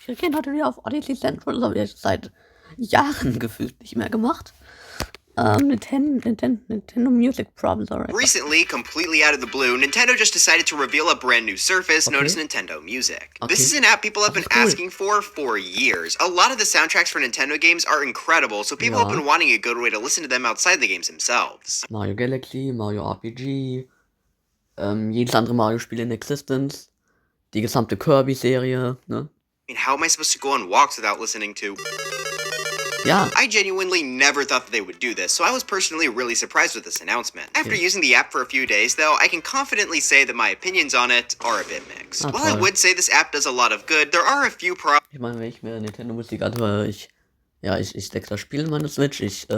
Wir gehen heute wieder auf Odesey Central. Das habe ich seit Jahren gefühlt nicht mehr gemacht. Nintendo Musik Problems, alright. Recently, completely out of the blue, Nintendo just decided to reveal a brand new service known as Nintendo Music. This is an app people have been asking for years. A lot of the soundtracks for Nintendo games are incredible, so people have been wanting a good way to listen to them outside the games themselves. Mario Galaxy, Mario RPG, jedes andere Mario-Spiel in Existence, die gesamte Kirby-Serie, ne? I mean, how am I supposed to go on walks without listening to... Ja. I genuinely never thought that they would do this, so I was personally really surprised with this announcement. After using the app for a few days, though, I can confidently say that my opinions on it are a bit mixed. While I would say this app does a lot of good, there are a few problems. Ich meine, wenn ich mir Nintendo Musik anhöre, ich steck das Spiel in meine Switch, ich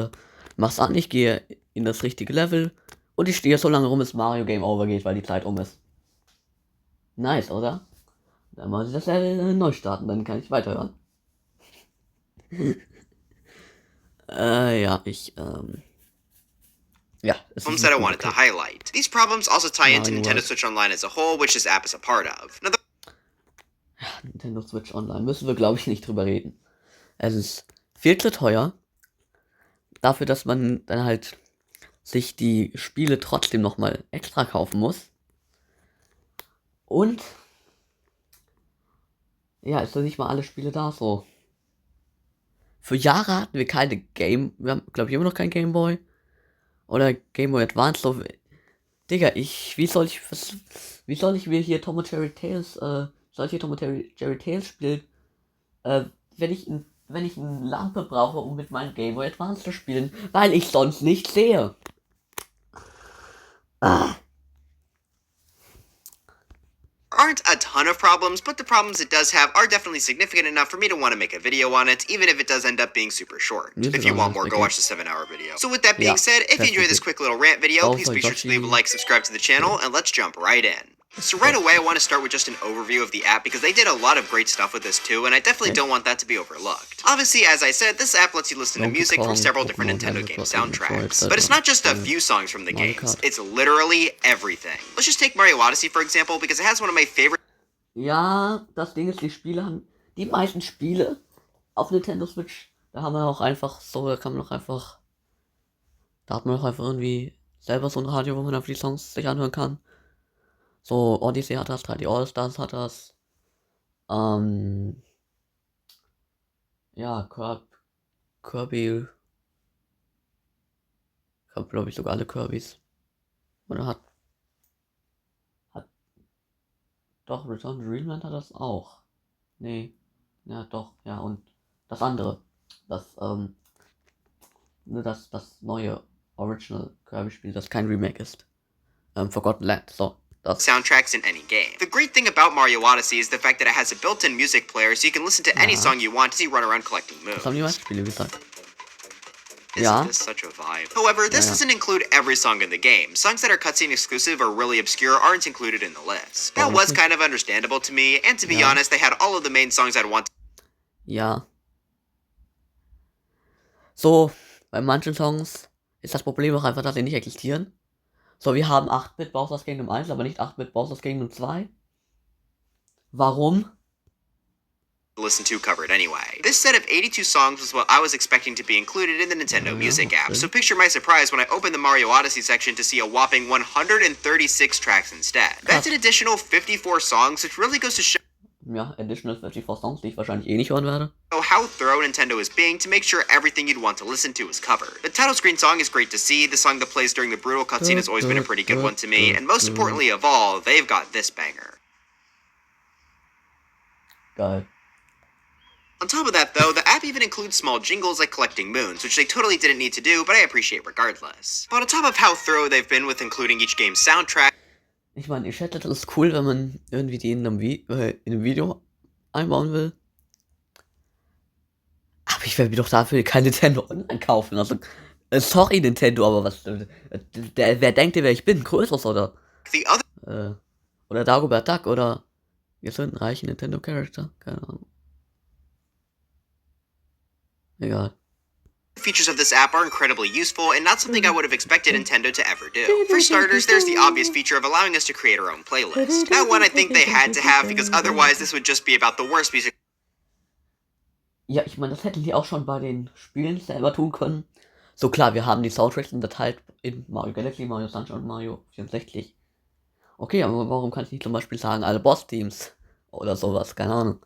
mach's an, ich gehe in das richtige Level und ich stehe so lange rum, bis Mario Game Over geht, weil die Zeit um ist. Nice, oder? Dann muss ich das Level neu starten, dann kann ich weiterhören. Problems that I wanted to highlight. These problems also tie into Nintendo Switch Online as a whole, which this app is a part of. Now, Nintendo Switch Online müssen wir, glaube ich, nicht drüber reden. Es ist viel zu teuer. Dafür, dass man dann halt sich die Spiele trotzdem nochmal extra kaufen muss. Und ja, ist doch nicht mal alle Spiele da so. Für Jahre hatten wir keine wir haben, glaube ich, immer noch kein Game Boy. Oder Game Boy Advance. So, Digga, wie soll ich mir hier Tom und Jerry Tales, spielen, wenn ich eine Lampe brauche, um mit meinem Game Boy Advance zu spielen, weil ich sonst nichts sehe. aren't a ton of problems, but the problems it does have are definitely significant enough for me to want to make a video on it, even if it does end up being super short. If you want more, go watch the 7-hour video. So with that being said, if you enjoyed this quick little rant video, please be sure to leave a like, subscribe to the channel, and let's jump right in. So right away, I want to start with just an overview of the app because they did a lot of great stuff with this too, and I definitely don't want that to be overlooked. Obviously, as I said, this app lets you listen to music from several different Nintendo game soundtracks, but it's not just a few songs from the games, it's literally everything. Let's just take Mario Odyssey for example, because it has one of my favorite... Ja, das Ding ist, die meisten Spiele auf Nintendo Switch, da hat man auch einfach irgendwie selber so ein Radio, wo man auf die Songs sich anhören kann. So, Odesey hat das, 3D All-Stars hat das. Ja, Kirby. Ich habe, glaube ich, sogar alle Kirbys. Oder doch, Return to Dreamland hat das auch. Nee. Ja, doch, ja, und das andere. Das neue Original Kirby-Spiel, das kein Remake ist. Forgotten Land, so. Soundtracks in any game. The great thing about Mario Odyssey is the fact that it has a built-in music player, so you can listen to any song you want as you run around collecting moons. Das haben die meisten Spiele gesagt. Isn't this such a vibe? However, this doesn't include every song in the game. Songs that are cutscene exclusive or really obscure aren't included in the list. That was kind of understandable to me, and to be honest, they had all of the main songs I'd want. Ja. So, bei manchen Songs ist das Problem auch einfach, dass sie nicht existieren. So, wir haben 8-Bit Bowser's Kingdom 1, aber nicht 8-Bit Bowser's Kingdom 2. Warum? Listen to covered anyway. This set of 82 songs was what I was expecting to be included in the Nintendo Music App, so picture my surprise when I opened the Mario Odyssey section to see a whopping 136 tracks instead. That's an additional 54 songs, which really goes to show additional 54 songs, die ich wahrscheinlich eh nicht hören werde. How thorough Nintendo is being to make sure everything you'd want to listen to is covered. The title screen song is great to see, the song that plays during the brutal cutscene has always been a pretty good one to me, and most importantly of all, they've got this banger. Geil. On top of that, though, the app even includes small jingles like collecting moons, which they totally didn't need to do, but I appreciate regardless. But on top of how thorough they've been with including each game's soundtrack... Ich meine, ich hätte das cool, wenn man irgendwie die in einem Video einbauen will. Aber ich werde mir doch dafür kein Nintendo Online kaufen. Also, sorry Nintendo, aber wer denkt ihr, wer ich bin? Größeres oder Dagobert Duck oder wir sind ein reicher Nintendo Charakter? Keine Ahnung. Egal. Features of this app are incredibly useful and not something I would have expected Nintendo to ever do. For starters, there's the obvious feature of allowing us to create our own playlist. That one I think they had to have because otherwise this would just be about the worst music. Ja, ich meine, das hätten die auch schon bei den Spielen selber tun können. So klar, wir haben die Soundtracks unterteilt in Mario Galaxy, Mario Sunshine und Mario 64. Okay, aber warum kann ich nicht zum Beispiel sagen, alle Boss-Teams oder sowas, keine Ahnung.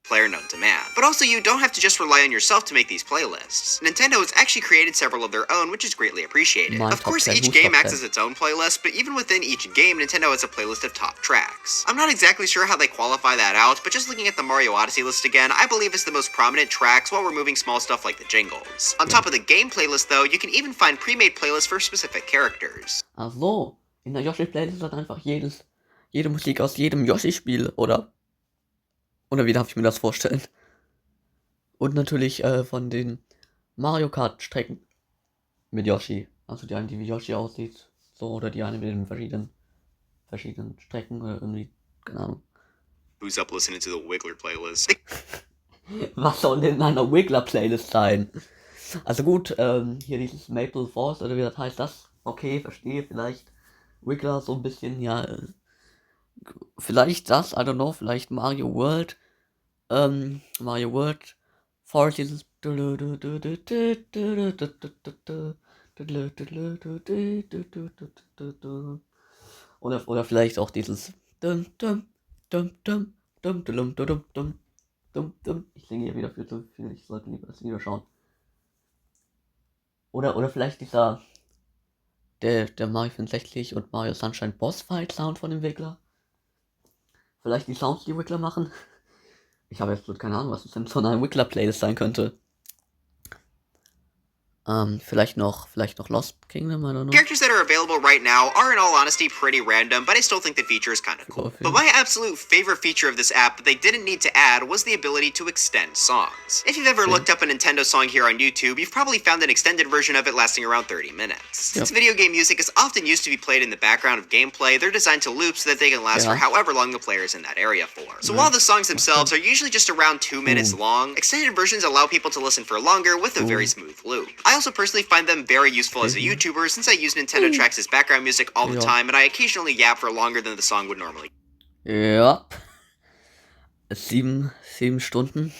Player known to man. But also, you don't have to just rely on yourself to make these playlists. Nintendo has actually created several of their own, which is greatly appreciated. My of top course, 10, each who's game top acts 10? as its own playlist, but even within each game, Nintendo has a playlist of top tracks. I'm not exactly sure how they qualify that out, but just looking at the Mario Odyssey list again, I believe it's the most prominent tracks while removing small stuff like the jingles. On top of the game playlist, though, you can even find pre-made playlists for specific characters. Ach so, in der Yoshi-Playlist hat einfach jede Musik aus jedem Yoshi-Spiel, oder? Oder wie darf ich mir das vorstellen? Und natürlich von den Mario Kart-Strecken mit Yoshi. Also die eine, die wie Yoshi aussieht, so, oder die eine mit den verschiedenen Strecken oder irgendwie, keine Ahnung. Who's up listening to the Wiggler playlist? Was soll denn in einer Wiggler-Playlist sein? Also gut, hier dieses Maple Force, oder wie das heißt, das, okay, verstehe, vielleicht Wiggler so ein bisschen, ja, vielleicht das, I don't know, vielleicht Mario World, Force dieses oder vielleicht auch dieses ich singe hier wieder viel zu viel, ich sollte lieber das Video schauen. Oder vielleicht der Mario 64 und Mario Sunshine Boss Fight Sound von dem Wiggler. Vielleicht die Sounds, die Wiggler machen. Ich habe jetzt keine Ahnung, was es denn so eine Wiggler-Playlist sein könnte. Vielleicht noch Lost Kingdom, I don't know. Characters that are available right now are, in all honesty, pretty random, but I still think the feature is kind of cool. But my absolute favorite feature of this app that they didn't need to add was the ability to extend songs. If you've ever looked up a Nintendo song here on YouTube, you've probably found an extended version of it lasting around 30 minutes. Since video game music is often used to be played in the background of gameplay, they're designed to loop so that they can last for however long the player is in that area for. So while the songs themselves are usually just around 2 minutes long, extended versions allow people to listen for longer with a very smooth loop. I also personally find them very useful as a YouTuber since I use Nintendo tracks as background music all the time and I occasionally yap for longer than the song would normally. Ja. 7 Stunden.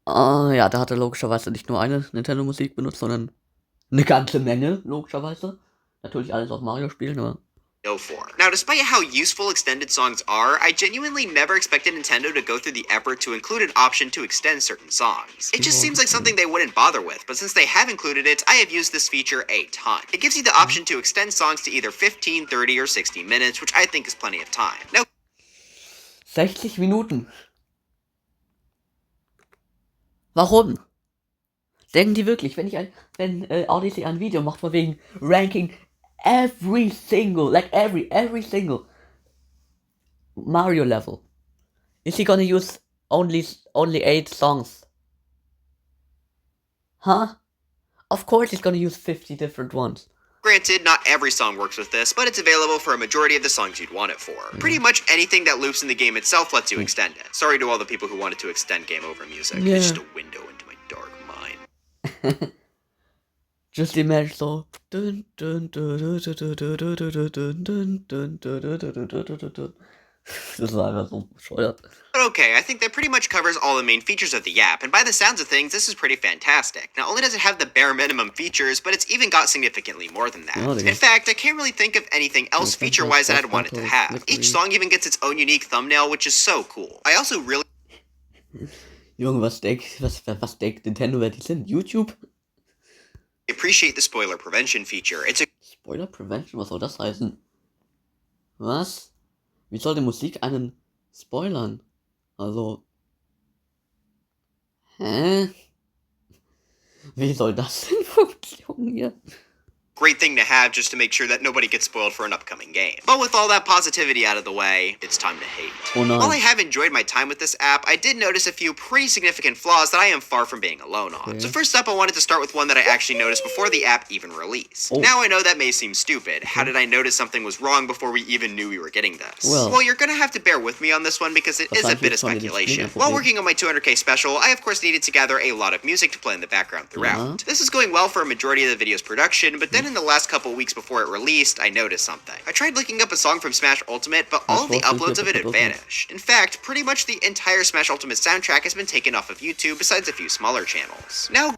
Ja, da hat er logischerweise nicht nur eine Nintendo Musik benutzt, sondern eine ganze Menge, logischerweise. Natürlich alles auf Mario spielen, aber Go for. Now, despite how useful extended songs are, I genuinely never expected Nintendo to go through the effort to include an option to extend certain songs. It just seems like something they wouldn't bother with, but since they have included it, I have used this feature a ton. It gives you the option to extend songs to either 15, 30, or 60 minutes, which I think is plenty of time. Now, 60 Minuten. Warum? Denken die wirklich, wenn Odesey ein Video macht von wegen Ranking every single Mario level, is he gonna use only 8 songs? Huh? Of course he's gonna use 50 different ones. Granted, not every song works with this, but it's available for a majority of the songs you'd want it for. Pretty much anything that loops in the game itself lets you extend it. Sorry to all the people who wanted to extend game over music. Yeah. It's just a window into my dark mind. Just imagine so. Das war einfach so bescheuert. But okay, I think that pretty much covers all the main features of the app, and by the sounds of things, this is pretty fantastic. Not only does it have the bare minimum features, but it's even got significantly more than that. In fact, I can't really think of anything else feature-wise that I'd want it to have. Each song even gets its own unique thumbnail, which is so cool. I also really... Junge, was denkt Nintendo, wer die sind? YouTube? appreciate the spoiler prevention feature. It's a... Spoiler Prevention? Was soll das heißen? Was? Wie soll die Musik einen spoilern? Also... Hä? Wie soll das denn funktionieren? great thing to have just to make sure that nobody gets spoiled for an upcoming game. But with all that positivity out of the way, it's time to hate. Oh no. While I have enjoyed my time with this app, I did notice a few pretty significant flaws that I am far from being alone on. Okay. So first up, I wanted to start with one that I actually noticed before the app even released. Oh. Now I know that may seem stupid. How did I notice something was wrong before we even knew we were getting this? Well, you're gonna have to bear with me on this one because it is a bit of speculation. While working on my 200k special, I of course needed to gather a lot of music to play in the background throughout. This is going well for a majority of the video's production, but then in the last couple weeks before it released, I noticed something. I tried looking up a song from Smash Ultimate, but all of the uploads of it had vanished. In fact, pretty much the entire Smash Ultimate soundtrack has been taken off of YouTube, besides a few smaller channels. Now...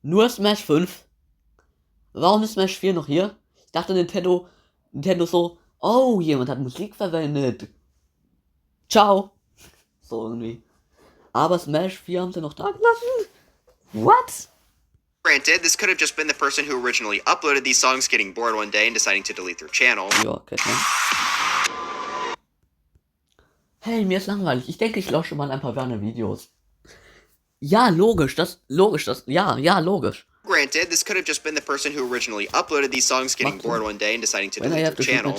Nur Smash 5? Warum ist Smash 4 noch hier? Ich dachte Nintendo so, oh, jemand hat Musik verwendet. Ciao. So irgendwie. Aber Smash 4 haben sie noch da gelassen? What? Granted, this could have just been the person who originally uploaded these songs getting bored one day and deciding to delete their channel. Ja, okay. Hey, mir ist langweilig. Ich denke, ich lösche mal ein paar gerne Videos. Ja, logisch. Ja, logisch. Granted, this could have just been the person who originally uploaded these songs getting bored one day and deciding to delete their channel.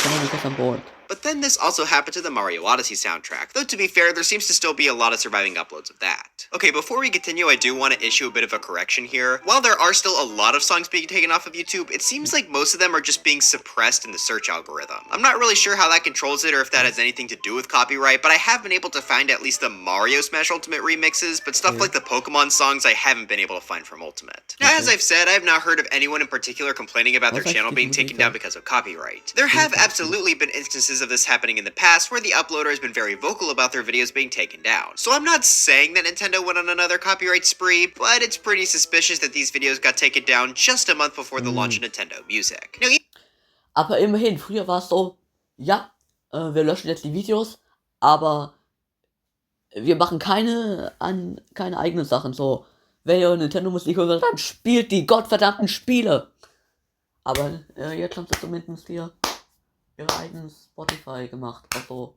But then this also happened to the Mario Odyssey soundtrack, though to be fair, there seems to still be a lot of surviving uploads of that. Okay, before we continue, I do want to issue a bit of a correction here. While there are still a lot of songs being taken off of YouTube, it seems like most of them are just being suppressed in the search algorithm. I'm not really sure how that controls it or if that has anything to do with copyright, but I have been able to find at least the Mario Smash Ultimate remixes, but stuff like the Pokemon songs I haven't been able to find from Ultimate. Now, as I've said, I have not heard of anyone in particular complaining about their channel being taken down because of copyright. There have absolutely been instances of this happening in the past where the uploader has been very vocal about their videos being taken down. So I'm not saying that Nintendo went on another copyright spree, but it's pretty suspicious that these videos got taken down just a month before the launch of Nintendo Music. Now, aber immerhin, früher war es so, ja, wir löschen jetzt die Videos, aber wir machen keine eigenen Sachen, so. Wenn ihr Nintendo Musik hört, dann spielt die gottverdammten Spiele. Aber jetzt haben sie zumindest hier ihre eigenen Spotify gemacht. Also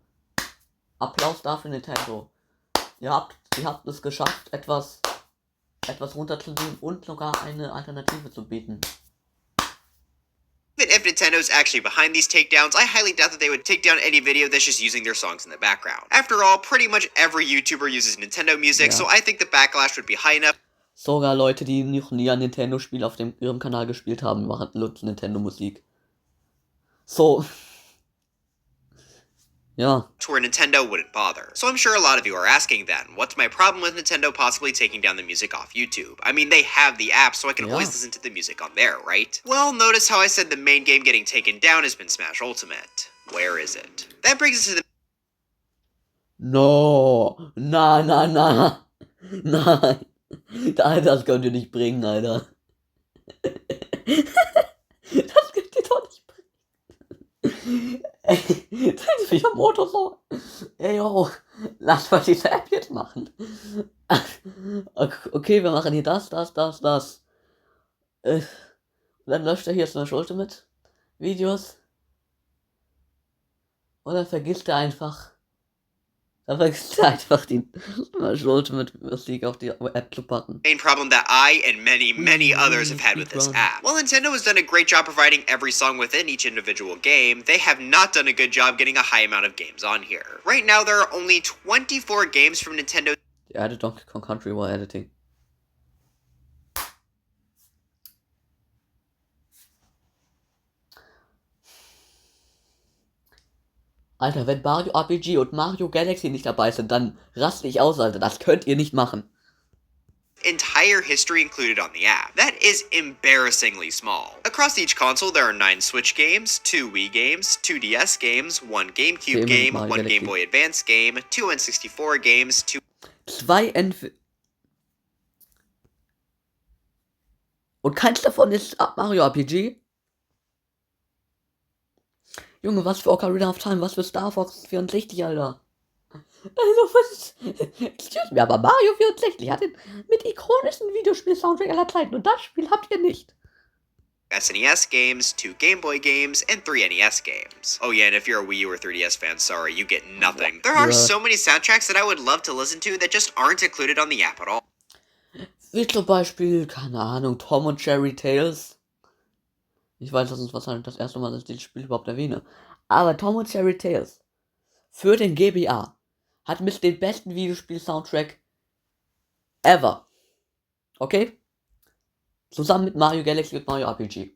Applaus dafür, Nintendo. Ihr habt es geschafft, etwas runterzunehmen und sogar eine Alternative zu bieten. Even if Nintendo's actually behind these takedowns, I highly doubt that they would take down any video that's just using their songs in the background. After all, pretty much every YouTuber uses Nintendo Music, so I think the backlash would be high enough. Sogar Leute, die noch nie ein Nintendo-Spiel auf ihrem Kanal gespielt haben, nutzen Nintendo-Musik. So. Ja. To where Nintendo wouldn't bother. So I'm sure a lot of you are asking then, what's my problem with Nintendo possibly taking down the music off YouTube? I mean, they have the app, so I can always listen to the music on there, right? Well, notice how I said the main game getting taken down has been Smash Ultimate. Where is it? That brings us to the... No. Nein. Das könnt ihr nicht bringen, Alter. Das könnt ihr doch nicht bringen. Ey, das ist ja Motor so. Ey, yo, lass mal diese App jetzt machen. Okay, wir machen hier das. Und dann löscht er hier Smash Ultimate Videos. Und dann vergisst er einfach die Smash Ultimate Musik auf die App zu packen. Main problem that I and many others have had with this app. While Nintendo has done a great job providing every song within each individual game, they have not done a good job getting a high amount of games on here. Right now, there are only 24 games from Nintendo. Die added Donkey Kong Country while editing. Alter, wenn Mario RPG und Mario Galaxy nicht dabei sind, dann raste ich aus, Alter. Das könnt ihr nicht machen. Entire history included on the app. That is embarrassingly small. Across each console, there are 9 Switch games, 2 Wii games, 2 DS games, 1 GameCube game, 1 Game Boy Advance game, 2 N64 games, 2 Und keins davon ist Mario RPG? Junge, was für Ocarina of Time, was für Star Fox 64, Alter. Also, was? Excuse me, aber Mario 64 hat den mit ikonischsten Videospiel-Soundtrack aller Zeiten und das Spiel habt ihr nicht. SNES games, 2 Game Boy games, and 3 NES games. Oh yeah, and if you're a Wii U or 3DS fan, sorry, you get nothing. There are so many soundtracks that I would love to listen to that just aren't included on the app at all. Wie zum Beispiel, keine Ahnung, Tom und Jerry Tales. Ich weiß, das ist wahrscheinlich das erste Mal, dass ich dieses Spiel überhaupt erwähne. Aber Tom und Jerry Tales für den GBA hat mit den besten Videospiel-Soundtrack ever. Okay? Zusammen mit Mario Galaxy und Mario RPG.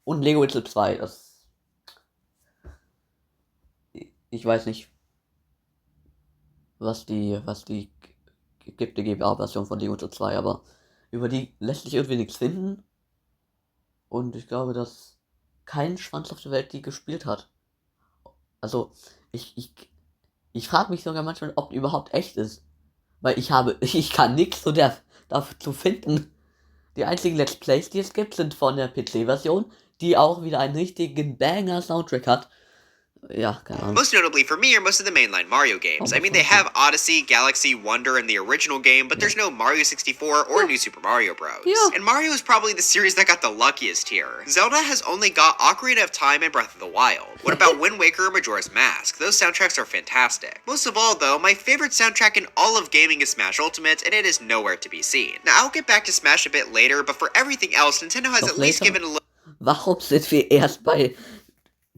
Und Lego Witzel 2. Das. Ich weiß nicht, was die gibt, die GBA-Version von Lego Witzel 2, aber über die lässt sich irgendwie nichts finden. Und ich glaube, dass kein Schwanz auf der Welt die gespielt hat. Also, ich frage mich sogar manchmal, ob die überhaupt echt ist. Weil ich kann nichts dazu finden. Die einzigen Let's Plays, die es gibt, sind von der PC-Version, die auch wieder einen richtigen Banger-Soundtrack hat. Ja, keine Ahnung. Most notably for me are most of the mainline Mario games. I mean, they have Odyssey, Galaxy, Wonder, and the original game, but there's no Mario 64 or New Super Mario Bros. And Mario is probably the series that got the luckiest here. Zelda has only got Ocarina of Time and Breath of the Wild. What about Wind Waker or Majora's Mask? Those soundtracks are fantastic. Most of all, though, my favorite soundtrack in all of gaming is Smash Ultimate, and it is nowhere to be seen. Now, I'll get back to Smash a bit later, but for everything else, Nintendo has at least given a little... Warum sind wir erst bei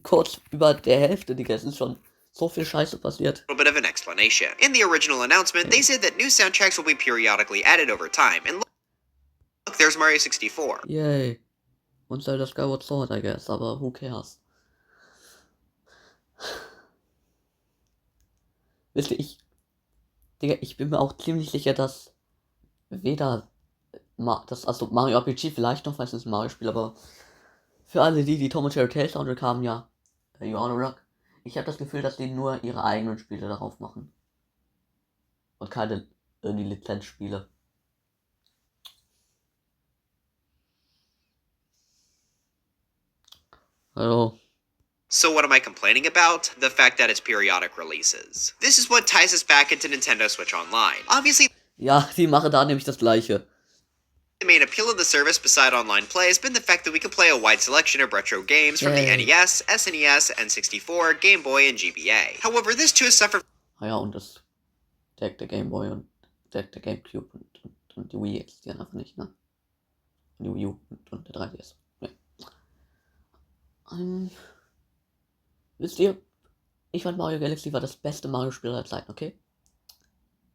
kurz über der Hälfte, Digga? Es ist schon so viel Scheiße passiert. A little bit of an explanation. In the original announcement, they said that new soundtracks will be periodically added over time, and look, there's Mario 64. Yay. Und Zelda Skyward Sword, I guess, aber who cares? Wisst ihr, Digga, ich bin mir auch ziemlich sicher, dass weder also Mario RPG vielleicht noch, weil es ist ein Mario-Spiel, aber für alle die Tom und Jerry Tales Soundtrack haben, ja, You Wanna Rock. Ich habe das Gefühl, dass die nur ihre eigenen Spiele darauf machen. Und keine irgendwie Lizenzspiele. Hallo. So what am I complaining about? The fact that it's periodic releases. This is what ties us back into Nintendo Switch Online. Obviously, ja, die machen da nämlich das Gleiche. The main appeal of the service beside online play has been the fact that we can play a wide selection of retro games from the NES, SNES, N64, Game Boy, and GBA. However, this too has suffered... Ja, und das Deck der Game Boy und Deck der GameCube und die Wii existieren einfach nicht, ne? Und die Wii U und der 3DS. Ja. Wisst ihr, ich fand Mario Galaxy war das beste Mario-Spiel aller Zeiten, okay?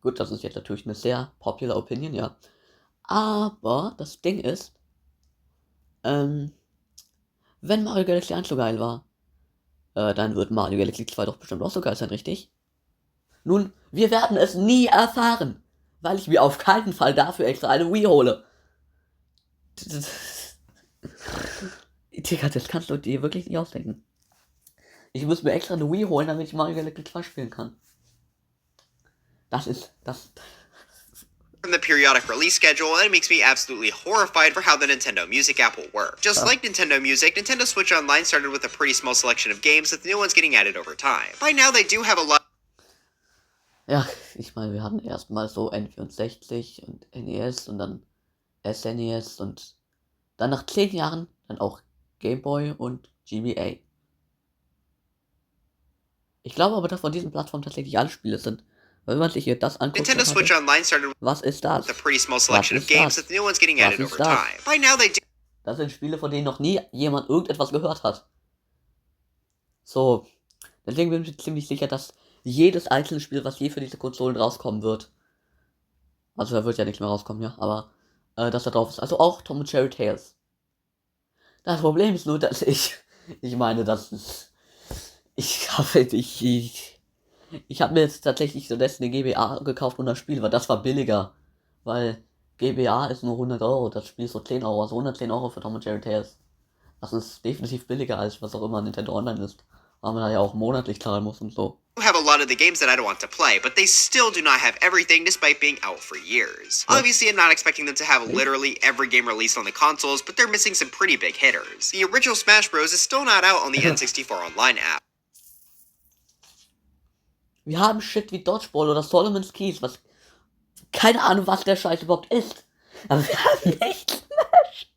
Gut, das ist jetzt natürlich eine sehr popular Opinion, ja. Aber das Ding ist, wenn Mario Galaxy 1 so geil war, dann wird Mario Galaxy 2 doch bestimmt auch so geil sein, richtig? Nun, wir werden es nie erfahren, weil ich mir auf keinen Fall dafür extra eine Wii hole. Digga, das kannst du dir wirklich nicht ausdenken. Ich muss mir extra eine Wii holen, damit ich Mario Galaxy 2 spielen kann. Das. From the periodic release schedule, and it makes me absolutely horrified for how the Nintendo Music App will work. Just like Nintendo Music, Nintendo Switch Online started with a pretty small selection of games, with new ones getting added over time. By now, they do have a lot... Ja, ich meine, wir hatten erstmal so N64 und NES und dann SNES und dann nach 10 Jahren dann auch Game Boy und GBA. Ich glaube aber, dass von diesen Plattformen tatsächlich alle Spiele sind. Weil wenn man sich hier das anguckt, Nintendo Switch Online started was ist das? with a pretty small selection of games, with new ones getting added over time. By now, they do... Das sind Spiele, von denen noch nie jemand irgendetwas gehört hat. So, deswegen bin ich mir ziemlich sicher, dass jedes einzelne Spiel, was je für diese Konsolen rauskommen wird, also da wird ja nichts mehr rauskommen, ja, aber dass da drauf ist. Also auch Tom und Jerry Tales. Das Problem ist nur, dass ich meine, das ist, ich habe mir jetzt tatsächlich so eine GBA gekauft und das Spiel, weil das war billiger, weil GBA ist nur 100 Euro, das Spiel ist so 10 Euro, also 110 Euro für Tom und Jerry Tales. Das ist definitiv billiger als was auch immer Nintendo Online ist, weil man da ja auch monatlich zahlen muss und so. Have a lot of the games that I don't want to play, but they still do not have everything despite being out for years. Obviously, I'm not expecting them to have literally every game released on the consoles, but they're missing some pretty big hitters. The original Smash Bros. Is still not out on the N64 Online app. Wir haben Shit wie Dodgeball oder Solomon's Keys, was... Keine Ahnung, was der Scheiß überhaupt ist. Aber wir haben nicht Smash.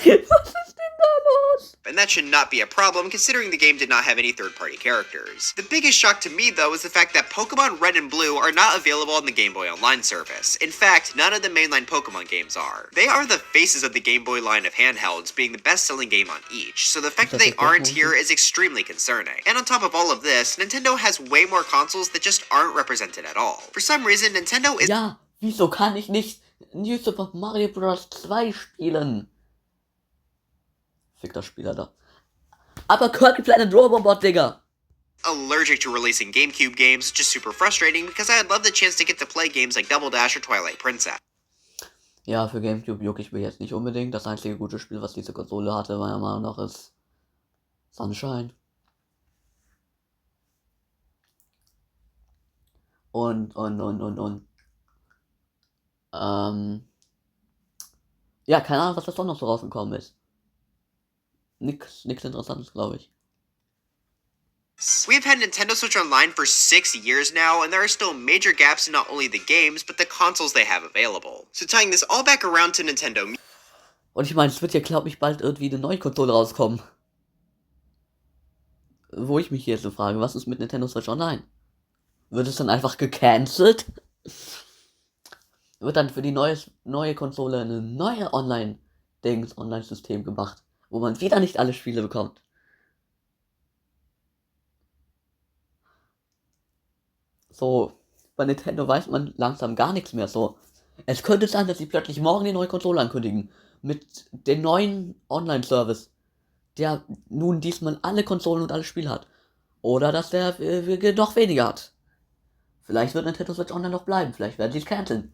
Was ist denn da los? And that should not be a problem, considering the game did not have any third-party characters. The biggest shock to me, though, is the fact that Pokemon Red and Blue are not available on the Game Boy Online service. In fact, none of the mainline Pokemon games are. They are the faces of the Game Boy line of handhelds, being the best-selling game on each, so the fact that they aren't here is extremely concerning. And on top of all of this, Nintendo has way more consoles that just aren't represented at all. For some reason, Nintendo is... Ja, wieso kann ich nicht New Super Mario Bros. 2 spielen? Fick das Spieler da. Aber Kirby Planet Robobot, Digga! allergic to releasing GameCube games, which is super frustrating because I'd love the chance to get to play games like Double Dash or Twilight Princess. Ja, für GameCube jucke ich mir jetzt nicht unbedingt. Das einzige gute Spiel, was diese Konsole hatte, meiner Meinung nach, ist Sunshine. Und. Ja, keine Ahnung, was das doch noch so rausgekommen ist. Nix Interessantes, glaube ich. We've had Nintendo Switch Online for 6 years now, and there are still major gaps in not only the games, but the consoles they have available. So tying this all back around to Nintendo. Und ich meine, es wird ja, glaube ich, bald irgendwie eine neue Konsole rauskommen. Wo ich mich jetzt so frage, was ist mit Nintendo Switch Online? Wird es dann einfach gecancelt? Wird dann für die neue Konsole eine neue Online-System gemacht, wo man wieder nicht alle Spiele bekommt? So, bei Nintendo weiß man langsam gar nichts mehr. So, es könnte sein, dass sie plötzlich morgen die neue Konsole ankündigen. Mit dem neuen Online-Service, der nun diesmal alle Konsolen und alle Spiele hat. Oder dass der noch weniger hat. Vielleicht wird Nintendo Switch Online noch bleiben. Vielleicht werden sie es canceln.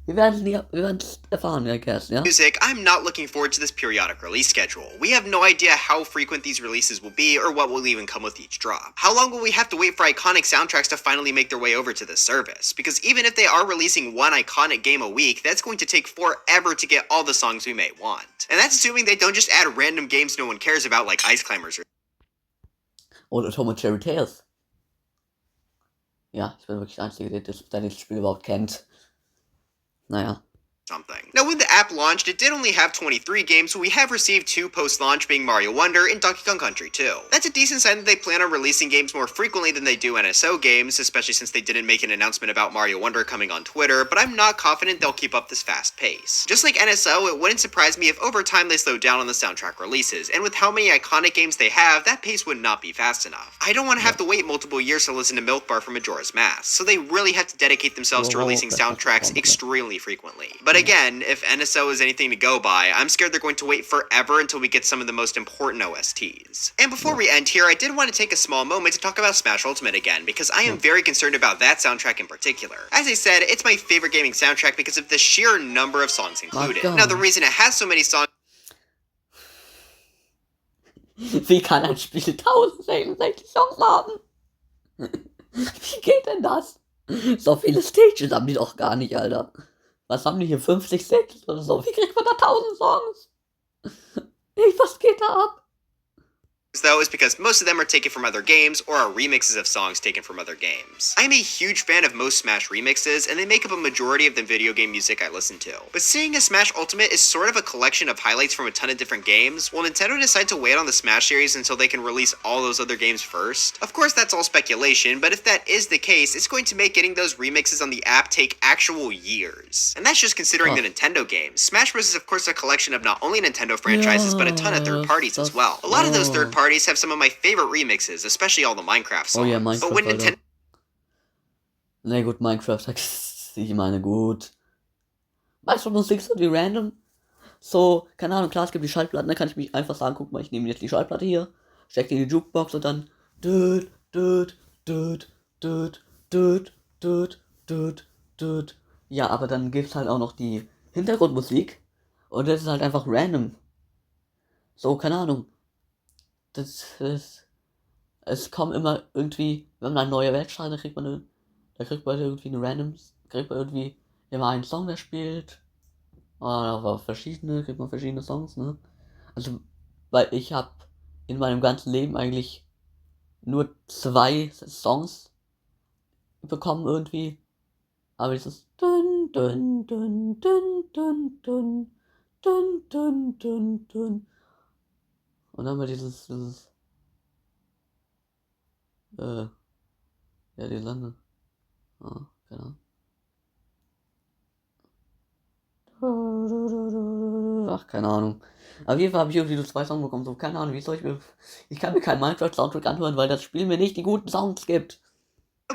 Wir werden es erfahren, I guess, ja? Music, I'm not looking forward to this periodic release schedule. We have no idea how frequent these releases will be or what will even come with each drop. How long will we have to wait for iconic soundtracks to finally make their way over to this service? Because even if they are releasing one iconic game a week, that's going to take forever to get all the songs we may want. And that's assuming they don't just add random games no one cares about like Ice Climbers Oder Tom und Cherry Tales. Ja, ich bin wirklich der Einzige, der das Spiel überhaupt kennt. Naja. something. Now, when the app launched, it did only have 23 games, but we have received 2 post-launch, being Mario Wonder and Donkey Kong Country 2. That's a decent sign that they plan on releasing games more frequently than they do NSO games, especially since they didn't make an announcement about Mario Wonder coming on Twitter, but I'm not confident they'll keep up this fast pace. Just like NSO, it wouldn't surprise me if over time they slow down on the soundtrack releases, and with how many iconic games they have, that pace would not be fast enough. I don't want to have to wait multiple years to listen to Milk Bar from Majora's Mask, so they really have to dedicate themselves to releasing soundtracks extremely frequently. But again, if NSO is anything to go by, I'm scared they're going to wait forever until we get some of the most important OSTs. And before we end here, I did want to take a small moment to talk about Smash Ultimate again, because I am very concerned about that soundtrack in particular. As I said, it's my favorite gaming soundtrack because of the sheer number of songs included. Now, the reason it has so many songs... Wie kann ein Spiel 1066 Songs haben? Wie geht denn das? So viele Stages haben die doch gar nicht, Alter. Was haben die hier? 50 Stages oder so? Wie kriegt man da 1000 Songs? Was geht da ab? though is because most of them are taken from other games or are remixes of songs taken from other games. I'm a huge fan of most Smash remixes, and they make up a majority of the video game music I listen to. But seeing as Smash Ultimate is sort of a collection of highlights from a ton of different games, will Nintendo decide to wait on the Smash series until they can release all those other games first? Of course that's all speculation, but if that is the case, it's going to make getting those remixes on the app take actual years. And that's just considering the Nintendo games. Smash Bros is of course a collection of not only Nintendo franchises, but a ton of third parties as well. A lot of those third parties have some of my favorite remixes, especially all the Minecraft songs. Oh ja, Minecraft, but when Nintendo... Na gut, Minecraft, ich meine, gut. Weißt du, Musik so wie random? So, keine Ahnung, klar, es gibt die Schallplatten, da kann ich mich einfach sagen, guck mal, ich nehme jetzt die Schallplatte hier, steck die in die Jukebox und dann düt, düt, düt, düt, düt, düt, düt, düt. Ja, aber dann gibt's halt auch noch die Hintergrundmusik und das ist halt einfach random. So, keine Ahnung. Es kommen immer irgendwie, wenn man eine neue Welt startet, kriegt man irgendwie eine kriegt man irgendwie immer einen Song, der spielt. Aber kriegt man verschiedene Songs, ne? Also, weil ich habe in meinem ganzen Leben eigentlich nur 2 Songs bekommen irgendwie. Aber dieses dun dun dun dun dun dun dun dun dun dun. Und dann mal dieses ja, die Lande. Keine Ahnung. Ach, keine Ahnung. Auf jeden Fall habe ich irgendwie nur 2 Songs bekommen. So, keine Ahnung, wie soll ich kann mir keinen Minecraft-Soundtrack anhören, weil das Spiel mir nicht die guten Sounds gibt.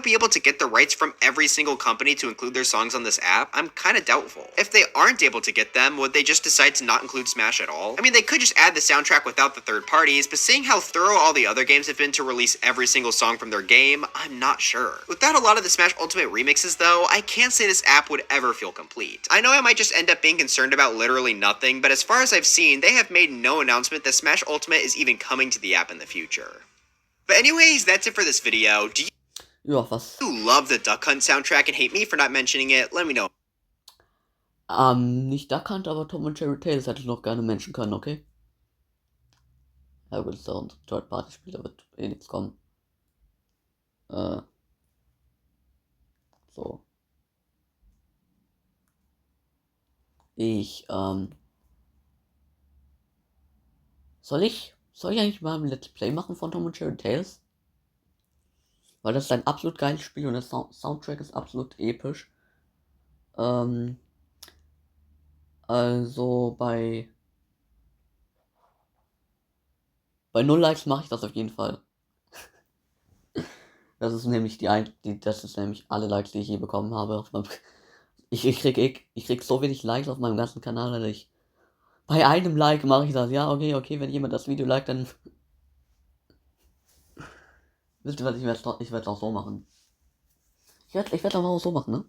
be able to get the rights from every single company to include their songs on this app? I'm kind of doubtful. If they aren't able to get them, would they just decide to not include Smash at all? I mean, they could just add the soundtrack without the third parties, but seeing how thorough all the other games have been to release every single song from their game, I'm not sure. Without a lot of the Smash Ultimate remixes though, I can't say this app would ever feel complete. I know I might just end up being concerned about literally nothing, but as far as I've seen, they have made no announcement that Smash Ultimate is even coming to the app in the future. But anyways, that's it for this video. Do Ja, was? you love the Duck Hunt soundtrack and hate me for not mentioning it? Let me know. Nicht Duck Hunt, aber Tom und Jerry Tales hätte ich noch gerne mentionen können, okay? Ja gut, ist ja unser Third-Party-Spiel, da wird eh nichts kommen. So. Soll ich eigentlich mal ein Let's Play machen von Tom und Jerry Tales? Weil das ist ein absolut geiles Spiel und der Soundtrack ist absolut episch. Also bei 0 Likes mache ich das auf jeden Fall. Das ist nämlich das ist nämlich alle Likes, die ich je bekommen habe. Ich krieg so wenig Likes auf meinem ganzen Kanal, dass ich bei einem Like mache ich das. Ja, okay, wenn jemand das Video liked, dann wisst ihr was, ich werde es auch so machen. Ich werde auch so machen, ne?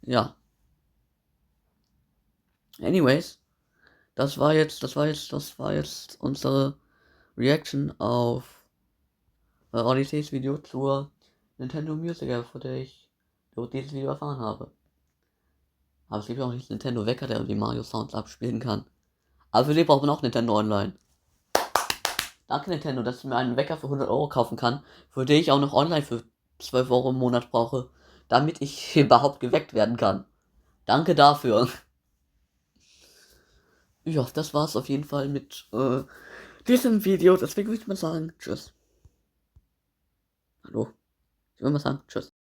Ja. Anyways, das war jetzt unsere Reaction auf Odeseys Video zur Nintendo Musik App, von der ich durch dieses Video erfahren habe. Aber es gibt ja auch nicht Nintendo Wecker, der die Mario Sounds abspielen kann. Aber für den braucht man auch Nintendo Online. Danke Nintendo, dass ich mir einen Wecker für 100 Euro kaufen kann, für den ich auch noch online für 12 Euro im Monat brauche, damit ich überhaupt geweckt werden kann. Danke dafür. Ja, das war's auf jeden Fall mit diesem Video. Deswegen würde ich mal sagen, tschüss. Hallo. Ich würde mal sagen, tschüss.